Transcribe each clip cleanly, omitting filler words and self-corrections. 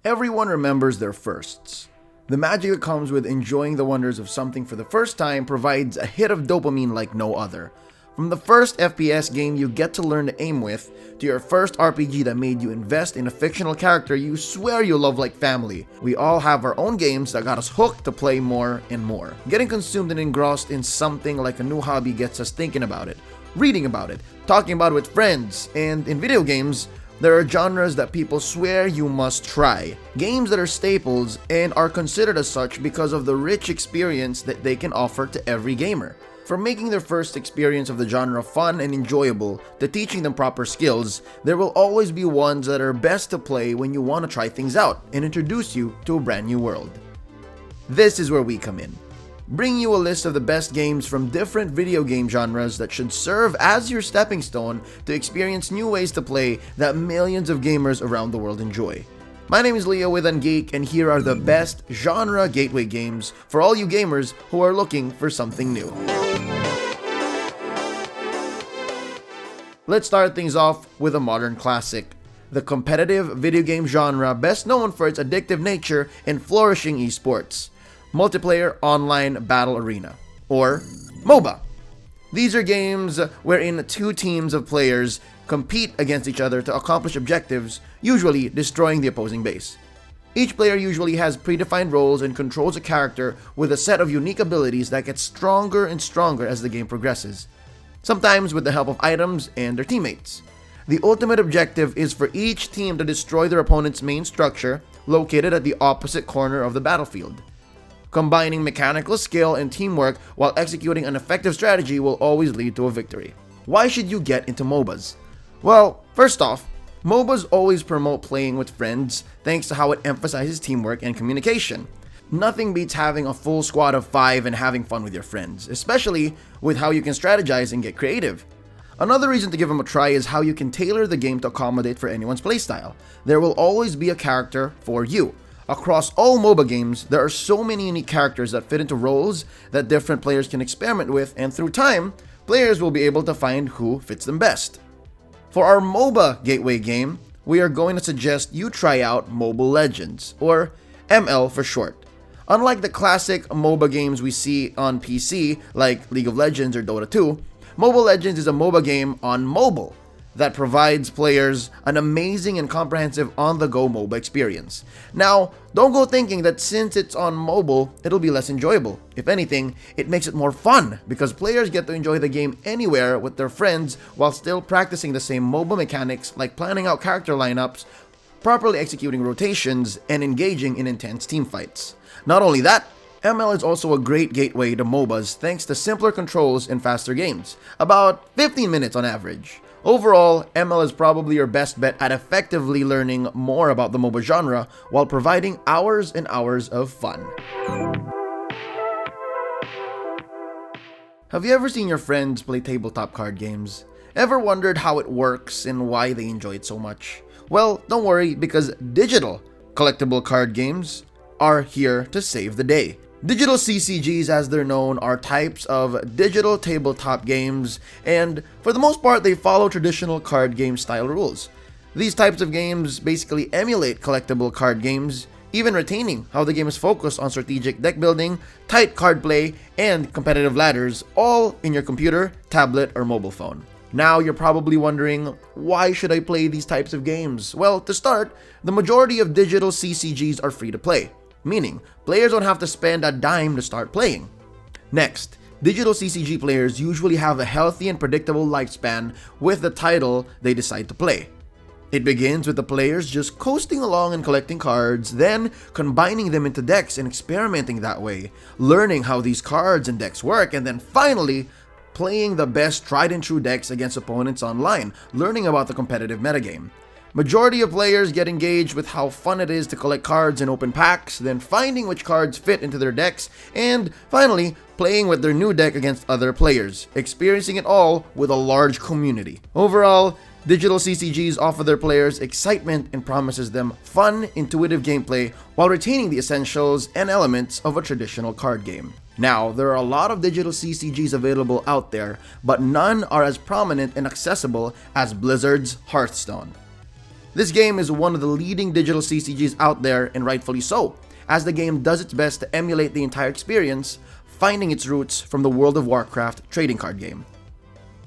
Everyone remembers their firsts. The magic that comes with enjoying the wonders of something for the first time provides a hit of dopamine like no other. From the first FPS game you get to learn to aim with, to your first RPG that made you invest in a fictional character you swear you love like family, we all have our own games that got us hooked to play more and more. Getting consumed and engrossed in something like a new hobby gets us thinking about it, reading about it, talking about it with friends, and in video games, there are genres that people swear you must try. Games that are staples and are considered as such because of the rich experience that they can offer to every gamer. From making their first experience of the genre fun and enjoyable to teaching them proper skills, there will always be ones that are best to play when you want to try things out and introduce you to a brand new world. This is where we come in, bringing you a list of the best games from different video game genres that should serve as your stepping stone to experience new ways to play that millions of gamers around the world enjoy. My name is Leo with Ungeek, and here are the best genre gateway games for all you gamers who are looking for something new. Let's start things off with a modern classic, the competitive video game genre best known for its addictive nature and flourishing esports. Multiplayer Online Battle Arena, or MOBA. These are games wherein two teams of players compete against each other to accomplish objectives, usually destroying the opposing base. Each player usually has predefined roles and controls a character with a set of unique abilities that get stronger and stronger as the game progresses, sometimes with the help of items and their teammates. The ultimate objective is for each team to destroy their opponent's main structure, located at the opposite corner of the battlefield. Combining mechanical skill and teamwork while executing an effective strategy will always lead to a victory. Why should you get into MOBAs? Well, first off, MOBAs always promote playing with friends thanks to how it emphasizes teamwork and communication. Nothing beats having a full squad of 5 and having fun with your friends, especially with how you can strategize and get creative. Another reason to give them a try is how you can tailor the game to accommodate for anyone's playstyle. There will always be a character for you. Across all MOBA games, there are so many unique characters that fit into roles that different players can experiment with, and through time, players will be able to find who fits them best. For our MOBA gateway game, we are going to suggest you try out Mobile Legends, or ML for short. Unlike the classic MOBA games we see on PC, like League of Legends or Dota 2, Mobile Legends is a MOBA game on mobile that provides players an amazing and comprehensive on-the-go MOBA experience. Now, don't go thinking that since it's on mobile, it'll be less enjoyable. If anything, it makes it more fun because players get to enjoy the game anywhere with their friends while still practicing the same MOBA mechanics like planning out character lineups, properly executing rotations, and engaging in intense team fights. Not only that, ML is also a great gateway to MOBAs thanks to simpler controls and faster games, about 15 minutes on average. Overall, ML is probably your best bet at effectively learning more about the MOBA genre while providing hours and hours of fun. Have you ever seen your friends play tabletop card games? Ever wondered how it works and why they enjoy it so much? Well, don't worry, because digital collectible card games are here to save the day. Digital CCGs, as they're known, are types of digital tabletop games, and for the most part, they follow traditional card game style rules. These types of games basically emulate collectible card games, even retaining how the game is focused on strategic deck building, tight card play, and competitive ladders, all in your computer, tablet, or mobile phone. Now you're probably wondering, why should I play these types of games? Well, to start, the majority of digital CCGs are free to play, meaning players don't have to spend a dime to start playing. Next, digital CCG players usually have a healthy and predictable lifespan with the title they decide to play. It begins with the players just coasting along and collecting cards, then combining them into decks and experimenting that way, learning how these cards and decks work, and then finally playing the best tried and true decks against opponents online, learning about the competitive metagame. Majority of players get engaged with how fun it is to collect cards and open packs, then finding which cards fit into their decks, and finally playing with their new deck against other players, experiencing it all with a large community. Overall, digital CCGs offer their players excitement and promises them fun, intuitive gameplay while retaining the essentials and elements of a traditional card game. Now, there are a lot of digital CCGs available out there, but none are as prominent and accessible as Blizzard's Hearthstone. This game is one of the leading digital CCGs out there, and rightfully so, as the game does its best to emulate the entire experience, finding its roots from the World of Warcraft trading card game.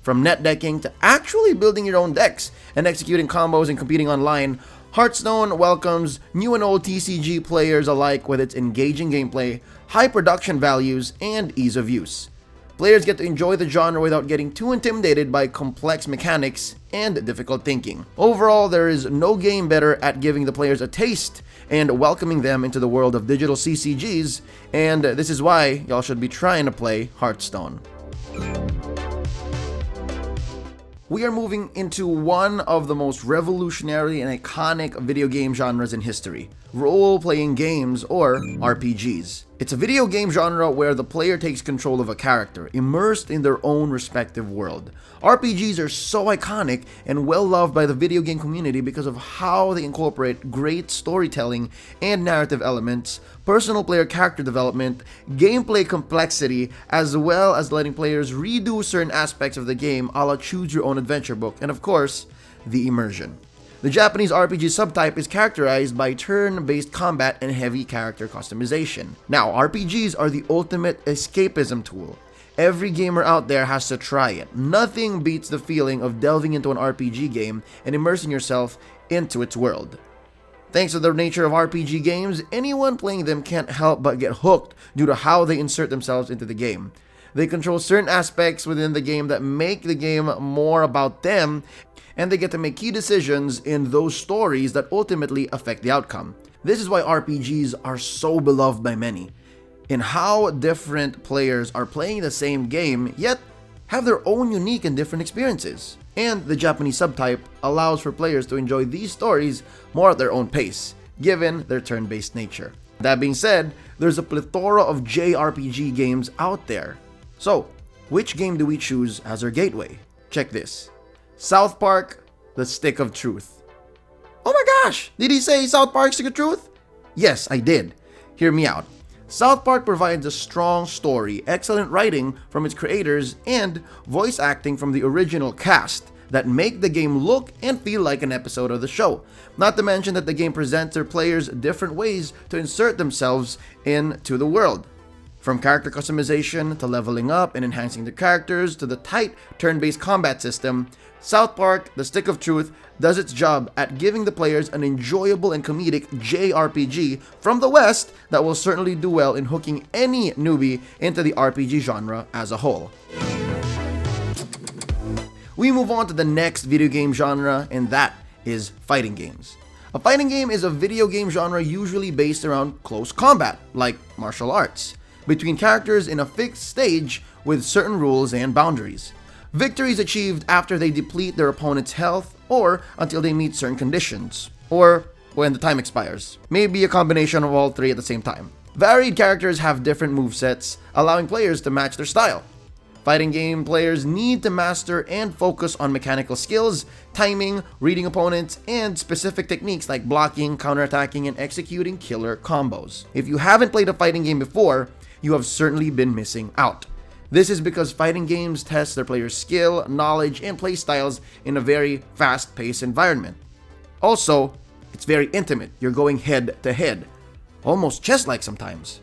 From net decking to actually building your own decks and executing combos and competing online, Hearthstone welcomes new and old TCG players alike with its engaging gameplay, high production values, and ease of use. Players get to enjoy the genre without getting too intimidated by complex mechanics and difficult thinking. Overall, there is no game better at giving the players a taste and welcoming them into the world of digital CCGs, and this is why y'all should be trying to play Hearthstone. We are moving into one of the most revolutionary and iconic video game genres in history, role-playing games or RPGs. It's a video game genre where the player takes control of a character, immersed in their own respective world. RPGs are so iconic and well loved by the video game community because of how they incorporate great storytelling and narrative elements, personal player character development, gameplay complexity, as well as letting players redo certain aspects of the game a la choose your own adventure book, and of course, the immersion. The Japanese RPG subtype is characterized by turn-based combat and heavy character customization. Now, RPGs are the ultimate escapism tool. Every gamer out there has to try it. Nothing beats the feeling of delving into an RPG game and immersing yourself into its world. Thanks to the nature of RPG games, anyone playing them can't help but get hooked due to how they insert themselves into the game. They control certain aspects within the game that make the game more about them, and they get to make key decisions in those stories that ultimately affect the outcome. This is why RPGs are so beloved by many, in how different players are playing the same game, yet have their own unique and different experiences. And the Japanese subtype allows for players to enjoy these stories more at their own pace, given their turn-based nature. That being said, there's a plethora of JRPG games out there. So, which game do we choose as our gateway? Check this. South Park: The Stick of Truth. Oh my gosh! Did he say South Park: Stick of Truth? Yes, I did. Hear me out. South Park provides a strong story, excellent writing from its creators, and voice acting from the original cast that make the game look and feel like an episode of the show. Not to mention that the game presents their players different ways to insert themselves into the world. From character customization to leveling up and enhancing the characters to the tight turn-based combat system, South Park: The Stick of Truth does its job at giving the players an enjoyable and comedic JRPG from the West that will certainly do well in hooking any newbie into the RPG genre as a whole. We move on to the next video game genre, and that is fighting games. A fighting game is a video game genre usually based around close combat, like martial arts, between characters in a fixed stage with certain rules and boundaries. Victory is achieved after they deplete their opponent's health or until they meet certain conditions, or when the time expires. Maybe a combination of all three at the same time. Varied characters have different movesets, allowing players to match their style. Fighting game players need to master and focus on mechanical skills, timing, reading opponents, and specific techniques like blocking, counterattacking, and executing killer combos. If you haven't played a fighting game before, you have certainly been missing out. This is because fighting games test their players' skill, knowledge, and play styles in a very fast-paced environment. Also, it's very intimate. You're going head to head, almost chess-like sometimes.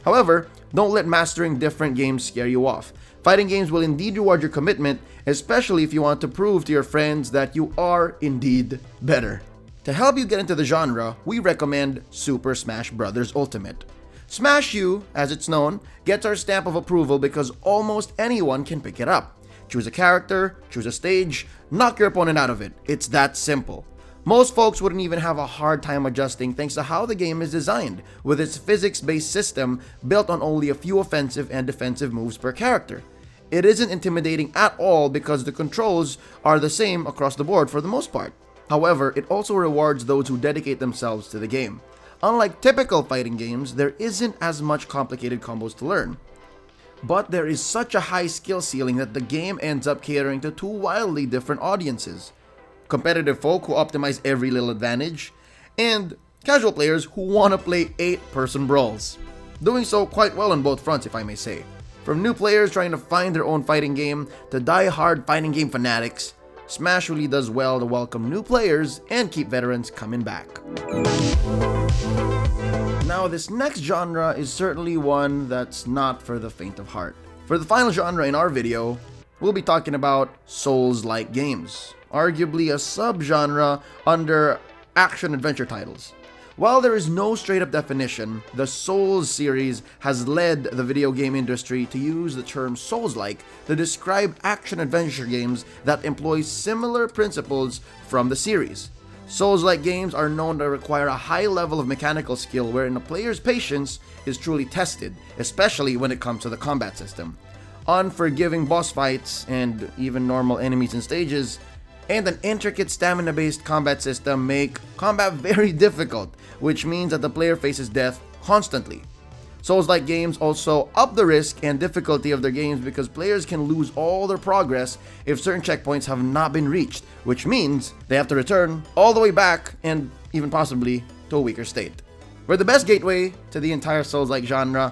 However, don't let mastering different games scare you off. Fighting games will indeed reward your commitment, especially if you want to prove to your friends that you are indeed better. To help you get into the genre, we recommend Super Smash Bros. Ultimate. Smash U, as it's known, gets our stamp of approval because almost anyone can pick it up. Choose a character, choose a stage, knock your opponent out of it. It's that simple. Most folks wouldn't even have a hard time adjusting thanks to how the game is designed, with its physics-based system built on only a few offensive and defensive moves per character. It isn't intimidating at all because the controls are the same across the board for the most part. However, it also rewards those who dedicate themselves to the game. Unlike typical fighting games, there isn't as much complicated combos to learn. But there is such a high skill ceiling that the game ends up catering to two wildly different audiences. Competitive folk who optimize every little advantage, and casual players who want to play 8-person brawls. Doing so quite well on both fronts, if I may say. From new players trying to find their own fighting game, to die-hard fighting game fanatics, Smash really does well to welcome new players and keep veterans coming back. Now, this next genre is certainly one that's not for the faint of heart. For the final genre in our video, we'll be talking about Souls-like games, arguably a subgenre under action-adventure titles. While there is no straight-up definition, the Souls series has led the video game industry to use the term Souls-like to describe action-adventure games that employ similar principles from the series. Souls-like games are known to require a high level of mechanical skill wherein a player's patience is truly tested, especially when it comes to the combat system. Unforgiving boss fights, and even normal enemies and stages, and an intricate stamina-based combat system make combat very difficult, which means that the player faces death constantly. Souls-like games also up the risk and difficulty of their games because players can lose all their progress if certain checkpoints have not been reached, which means they have to return all the way back and even possibly to a weaker state. For the best gateway to the entire Souls-like genre,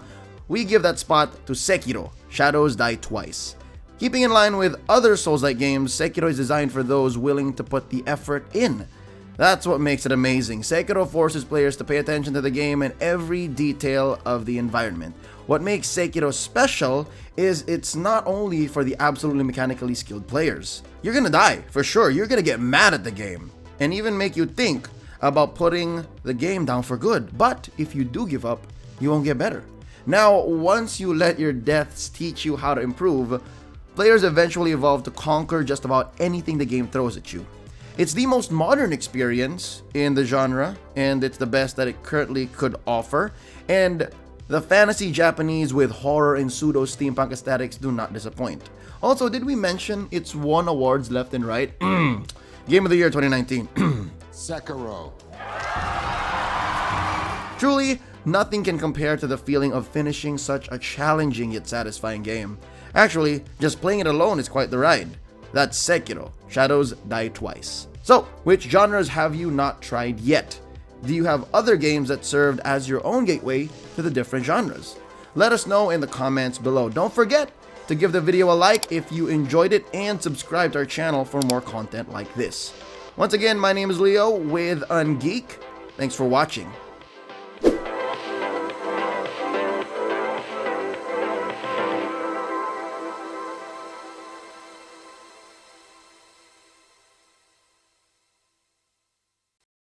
we give that spot to Sekiro: Shadows Die Twice. Keeping in line with other Souls-like games, Sekiro is designed for those willing to put the effort in. That's what makes it amazing. Sekiro forces players to pay attention to the game and every detail of the environment. What makes Sekiro special is it's not only for the absolutely mechanically skilled players. You're gonna die, for sure. You're gonna get mad at the game, and even make you think about putting the game down for good. But if you do give up, you won't get better. Now, once you let your deaths teach you how to improve, players eventually evolve to conquer just about anything the game throws at you. It's the most modern experience in the genre, and it's the best that it currently could offer, and the fantasy Japanese with horror and pseudo-steampunk aesthetics do not disappoint. Also, did we mention it's won awards left and right? Game of the Year 2019. Sekiro. Truly, nothing can compare to the feeling of finishing such a challenging yet satisfying game. Actually, just playing it alone is quite the ride. That's Sekiro: Shadows Die Twice. So, which genres have you not tried yet? Do you have other games that served as your own gateway to the different genres? Let us know in the comments below. Don't forget to give the video a like if you enjoyed it and subscribe to our channel for more content like this. Once again, my name is Leo with Ungeek. Thanks for watching.